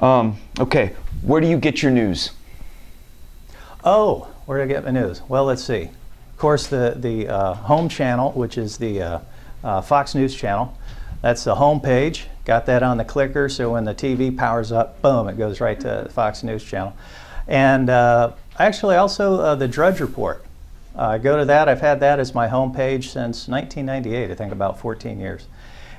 Okay, where do you get your news? Oh, where do I get my news? Well, let's see. Of course, the home channel, which is the Fox News channel, that's the home page. Got that on the clicker, so when the TV powers up, boom, it goes right to the Fox News channel. And actually also the Drudge Report. I go to that. I've had that as my home page since 1998, I think about 14 years.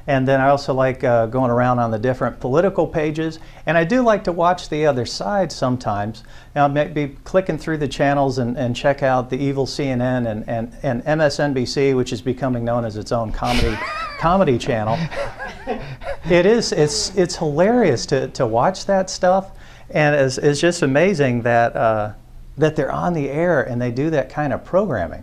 And then I also like going around on the different political pages. And I do like to watch the other side sometimes. Now, I might be clicking through the channels and check out the evil CNN and MSNBC, which is becoming known as its own comedy channel. It's hilarious to watch that stuff. And it's just amazing that, that they're on the air and they do that kind of programming,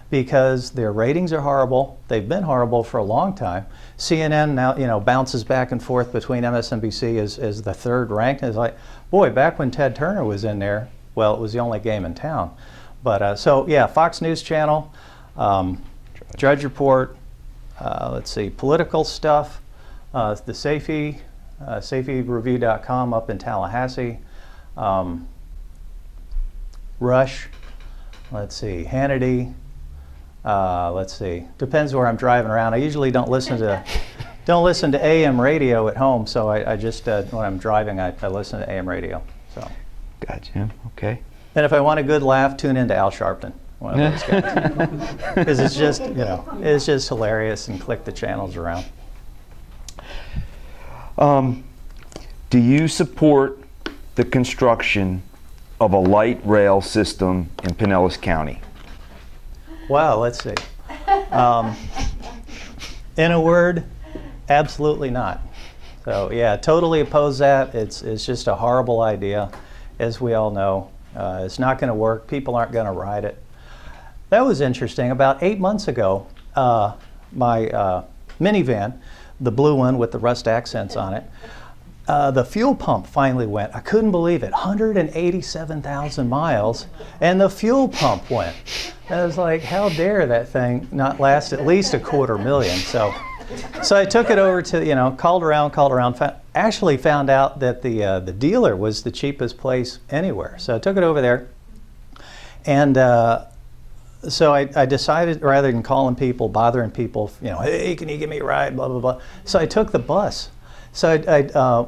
because their ratings are horrible. They've been horrible for a long time. CNN now, you know, bounces back and forth between MSNBC as the third ranked. It's like, boy, back when Ted Turner was in there, well, it was the only game in town. But so yeah, Fox News Channel, Drudge Report, let's see, political stuff, the Safety, safetyreview.com up in Tallahassee, Rush, let's see, Hannity. Let's see. Depends where I'm driving around. I usually don't listen to AM radio at home, so I just when I'm driving, I listen to AM radio. So. Gotcha. Okay. And if I want a good laugh, tune into Al Sharpton, one of those guys, because it's just, you know, it's just hilarious, and click the channels around. Do you support the construction of a light rail system in Pinellas County? Wow, let's see. In a word, absolutely not. So yeah, totally oppose that. It's just a horrible idea, as we all know. It's not going to work. People aren't going to ride it. That was interesting. About 8 months ago, my minivan, the blue one with the rust accents on it, the fuel pump finally went. I couldn't believe it. 187,000 miles, and the fuel pump went. And I was like, how dare that thing not last at least $250,000? So I took it over to, you know, called around, actually found out that the dealer was the cheapest place anywhere. So I took it over there, and so I decided, rather than calling people, bothering people, you know, hey, can you give me a ride, blah, blah, blah. So I took the bus. So I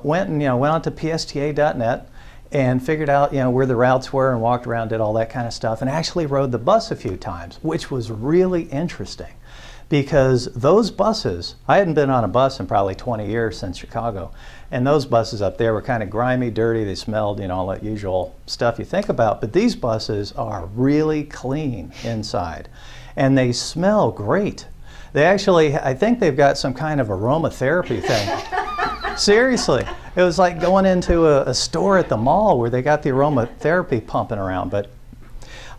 went on to psta.net and figured out, you know, where the routes were, and walked around, did all that kind of stuff, and actually rode the bus a few times, which was really interesting, because those buses, I hadn't been on a bus in probably 20 years since Chicago, and those buses up there were kind of grimy, dirty, they smelled, you know, all that usual stuff you think about, but these buses are really clean inside, and they smell great. They actually, I think they've got some kind of aromatherapy thing. Seriously, it was like going into a store at the mall where they got the aromatherapy pumping around. But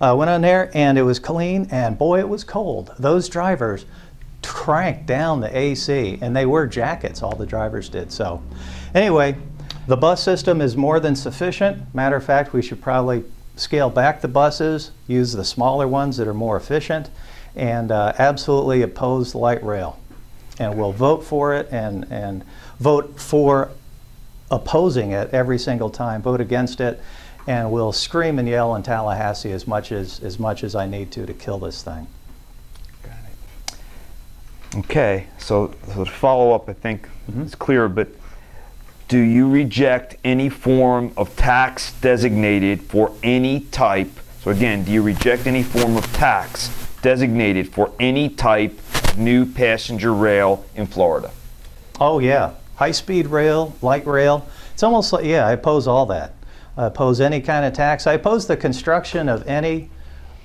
I went on there, and it was clean, and boy, it was cold. Those drivers cranked down the AC, and they wore jackets, all the drivers did. So anyway, the bus system is more than sufficient. Matter of fact, we should probably scale back the buses, use the smaller ones that are more efficient, and absolutely oppose the light rail. And we'll vote for it, and vote for opposing it every single time, vote against it, and we'll scream and yell in Tallahassee as much as I need to kill this thing. Got it. Okay, so to follow up, I think it's clear, but do you reject any form of tax designated for any type? So again, do you reject any form of tax designated for any type of new passenger rail in Florida? Oh yeah. High-speed rail, light rail. It's almost like, yeah, I oppose all that. I oppose any kind of tax. I oppose the construction of any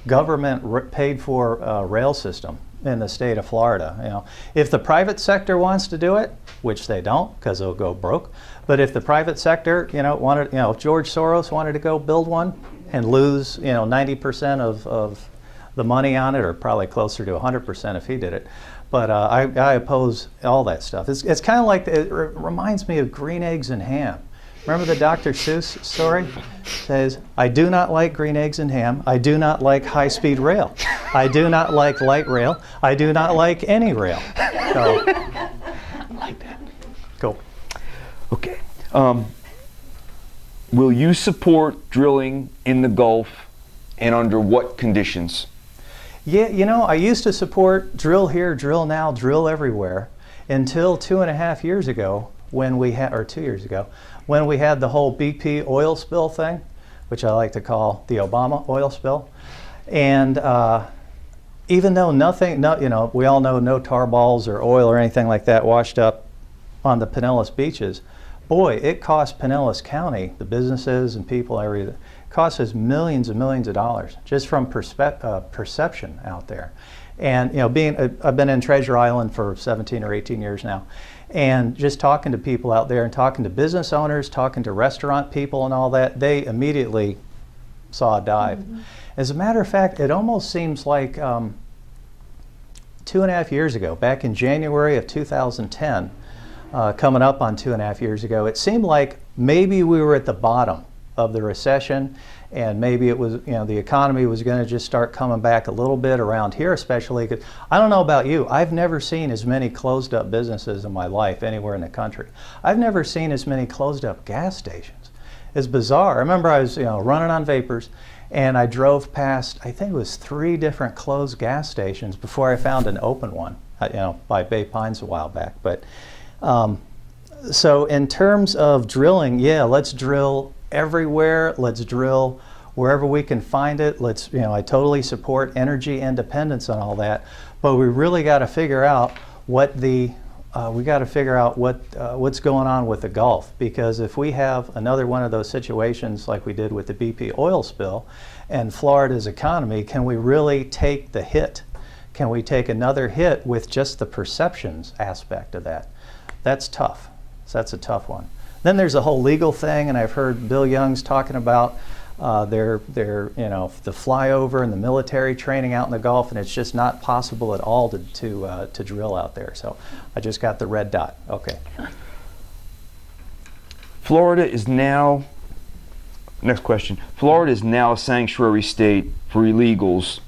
government paid for rail system in the state of Florida. You know, if the private sector wants to do it, which they don't, because they'll go broke. But if the private sector, you know, wanted, you know, if George Soros wanted to go build one and lose, you know, 90% of the money on it, or probably closer to 100% if he did it. But I oppose all that stuff. It's kind of like, it reminds me of green eggs and ham. Remember the Dr. Seuss story? It says, I do not like green eggs and ham. I do not like high-speed rail. I do not like light rail. I do not like any rail. So, I like that. Cool. Okay. Will you support drilling in the Gulf, and under what conditions? Yeah, you know, I used to support drill here, drill now, drill everywhere until 2.5 years ago when we had, or 2 years ago, when we had the whole BP oil spill thing, which I like to call the Obama oil spill. And even though nothing, you know, we all know no tar balls or oil or anything like that washed up on the Pinellas beaches, boy, it cost Pinellas County, the businesses and people, everything, cost us millions and millions of dollars just from perception out there. And you know, I've been in Treasure Island for 17 or 18 years now, and just talking to people out there and talking to business owners, talking to restaurant people and all that, they immediately saw a dive. Mm-hmm. As a matter of fact, it almost seems like 2.5 years ago, back in January of 2010, coming up on 2.5 years ago, it seemed like maybe we were at the bottom of the recession, and maybe it was, you know, the economy was going to just start coming back a little bit around here, especially because I don't know about you, I've never seen as many closed up businesses in my life anywhere in the country. I've never seen as many closed up gas stations. It's bizarre. I remember I was, you know, running on vapors, and I drove past, I think it was 3 different closed gas stations before I found an open one, you know, by Bay Pines a while back. But so in terms of drilling, yeah, let's drill everywhere. Let's drill wherever we can find it. Let's, you know, I totally support energy independence and all that, but we really got to figure out what the what's going on with the Gulf, because if we have another one of those situations like we did with the BP oil spill and Florida's economy, can we really take the hit? Can we take another hit with just the perceptions aspect of that? That's tough. So that's a tough one. Then there's a whole legal thing, and I've heard Bill Young's talking about their you know, the flyover and the military training out in the Gulf, and it's just not possible at all to drill out there. So I just got the red dot. Okay. Florida is now, next question. Florida is now a sanctuary state for illegals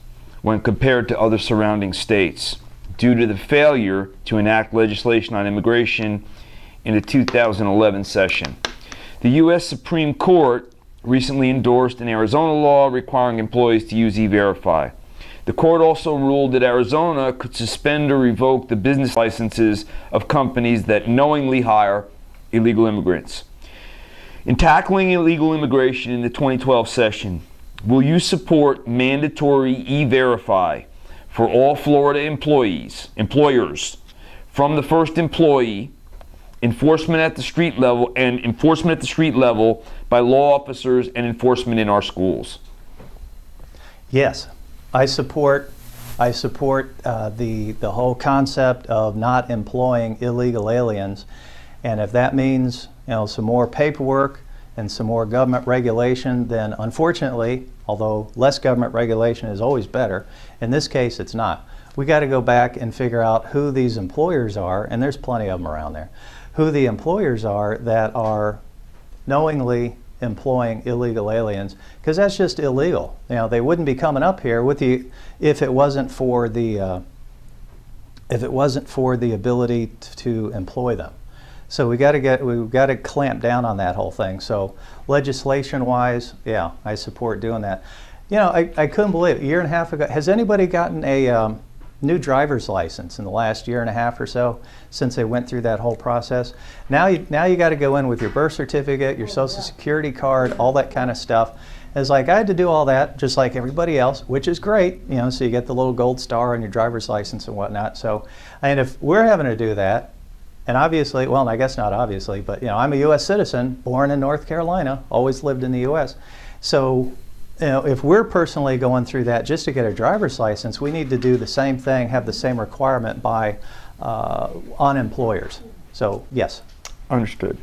when compared to other surrounding states due to the failure to enact legislation on immigration in the 2011 session. The U.S. Supreme Court recently endorsed an Arizona law requiring employees to use E-Verify. The court also ruled that Arizona could suspend or revoke the business licenses of companies that knowingly hire illegal immigrants. In tackling illegal immigration in the 2012 session, will you support mandatory E-Verify for all Florida employers, from the first employee, enforcement at the street level, and enforcement at the street level by law officers and enforcement in our schools? Yes, I support the whole concept of not employing illegal aliens, and if that means, you know, some more paperwork and some more government regulation, then unfortunately, although less government regulation is always better, in this case it's not. We got to go back and figure out who these employers are, and there's plenty of them around there, who the employers are that are knowingly employing illegal aliens, because that's just illegal. You know, they wouldn't be coming up here with if it wasn't for the ability to employ them. So we've got to clamp down on that whole thing. So legislation-wise, yeah, I support doing that. You know, I couldn't believe it. A year and a half ago, has anybody gotten a new driver's license in the last year and a half or so since they went through that whole process? Now you got to go in with your birth certificate, your social security card, all that kind of stuff. It's like I had to do all that just like everybody else, which is great, you know, so you get the little gold star on your driver's license and whatnot. So, and if we're having to do that, and obviously, well, I guess not obviously, but you know, I'm a U.S. citizen, born in North Carolina, always lived in the U.S. So, you know, if we're personally going through that just to get a driver's license, we need to do the same thing, have the same requirement by on employers. So, yes. Understood.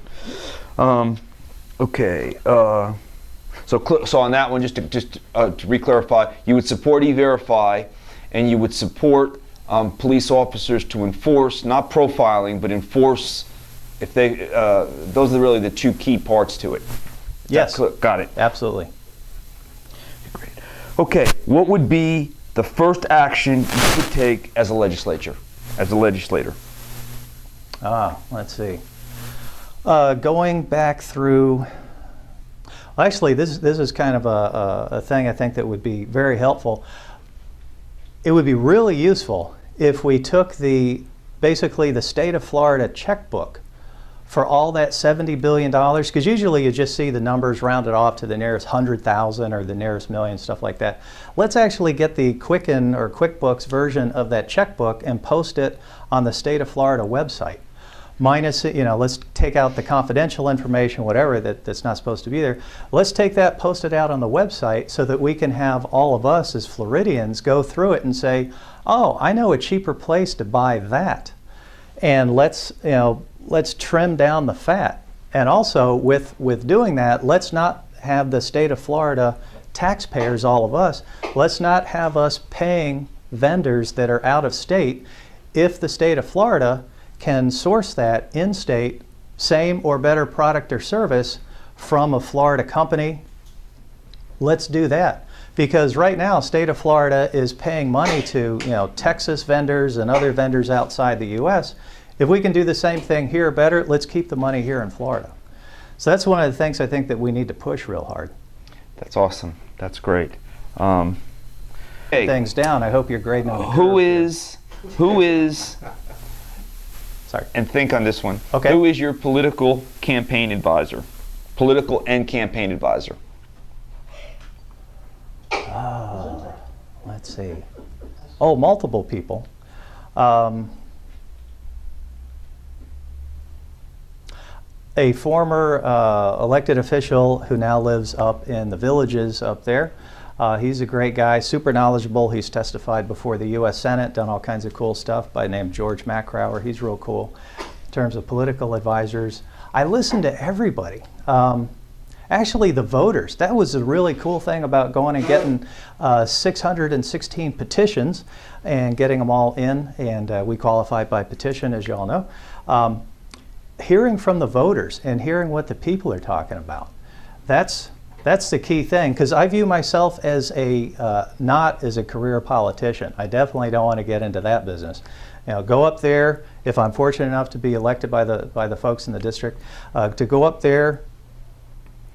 Okay. So on that one, just to re-clarify, you would support E-Verify, and you would support police officers to enforce, not profiling, but enforce if they, those are really the two key parts to it. Yes. Got it. Absolutely. Great. Okay, what would be the first action you would take as a legislator? Let's see. Going back through, Actually, this is kind of a thing I think that would be very helpful. It would be really useful if we took basically the state of Florida checkbook for all that $70 billion, because usually you just see the numbers rounded off to the nearest 100,000 or the nearest million, stuff like that. Let's actually get the Quicken or QuickBooks version of that checkbook and post it on the state of Florida website. Minus, let's take out the confidential information, whatever that's not supposed to be there. Let's take that, post it out on the website so that we can have all of us as Floridians go through it and say, oh, I know a cheaper place to buy that. And let's trim down the fat. And also with doing that, let's not have the state of Florida taxpayers, all of us, let's not have us paying vendors that are out of state if the state of Florida can source that in-state, same or better product or service from a Florida company. Let's do that. Because right now, state of Florida is paying money to Texas vendors and other vendors outside the U.S. If we can do the same thing here better, let's keep the money here in Florida. So that's one of the things I think that we need to push real hard. That's awesome. That's great. Things down. I hope you're grading on the Who is sorry. And think on this one. Okay. Who is your political campaign advisor? Political and campaign advisor. Let's see. Oh, multiple people. A former elected official who now lives up in the Villages up there. He's a great guy, super knowledgeable. He's testified before the U.S. Senate, done all kinds of cool stuff, by the name George Macrower. He's real cool in terms of political advisors. I listen to everybody. Actually, the voters. That was a really cool thing about going and getting 616 petitions and getting them all in, and we qualify by petition, as you all know. Hearing from the voters and hearing what the people are talking about, that's the key thing, because I view myself as not as a career politician. I definitely don't want to get into that business. Go up there, if I'm fortunate enough to be elected by the folks in the district, to go up there,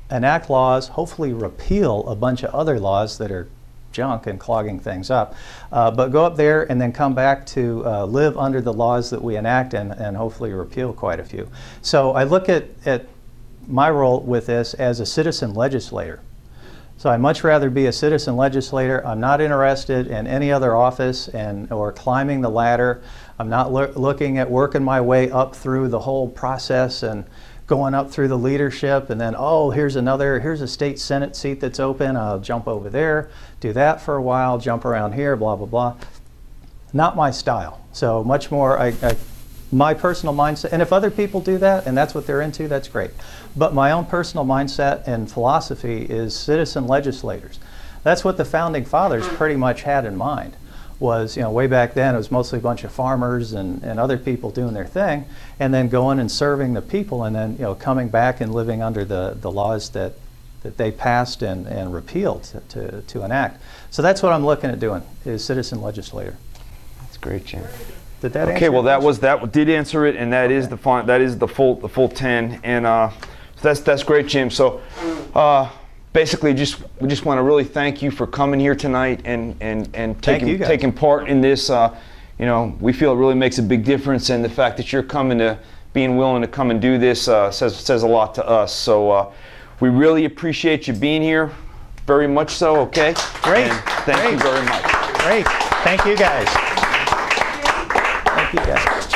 enact laws, hopefully repeal a bunch of other laws that are junk and clogging things up, but go up there and then come back to live under the laws that we enact and hopefully repeal quite a few. So I look at my role with this as a citizen legislator. So I'd much rather be a citizen legislator. I'm not interested in any other office or climbing the ladder. I'm not looking at working my way up through the whole process and going up through the leadership and then, oh, here's a state Senate seat that's open. I'll jump over there, do that for a while, jump around here, blah, blah, blah. Not my style. So much more, my personal mindset, and if other people do that and that's what they're into, that's great. But my own personal mindset and philosophy is citizen legislators. That's what the founding fathers pretty much had in mind. Was, way back then it was mostly a bunch of farmers and other people doing their thing, and then going and serving the people, and then coming back and living under the laws that they passed and repealed to enact. So that's what I'm looking at doing, is citizen legislator. That's great, Jim. Did that answer? Okay, well that did answer it, and that is the font. That is the full 10, and so that's great, Jim. So. Basically, we just want to really thank you for coming here tonight and taking part in this. We feel it really makes a big difference, and the fact that you're being willing to come and do this says a lot to us. So we really appreciate you being here, very much so. Okay. Great. And thank you very much. Great. Thank you guys. Thank you guys.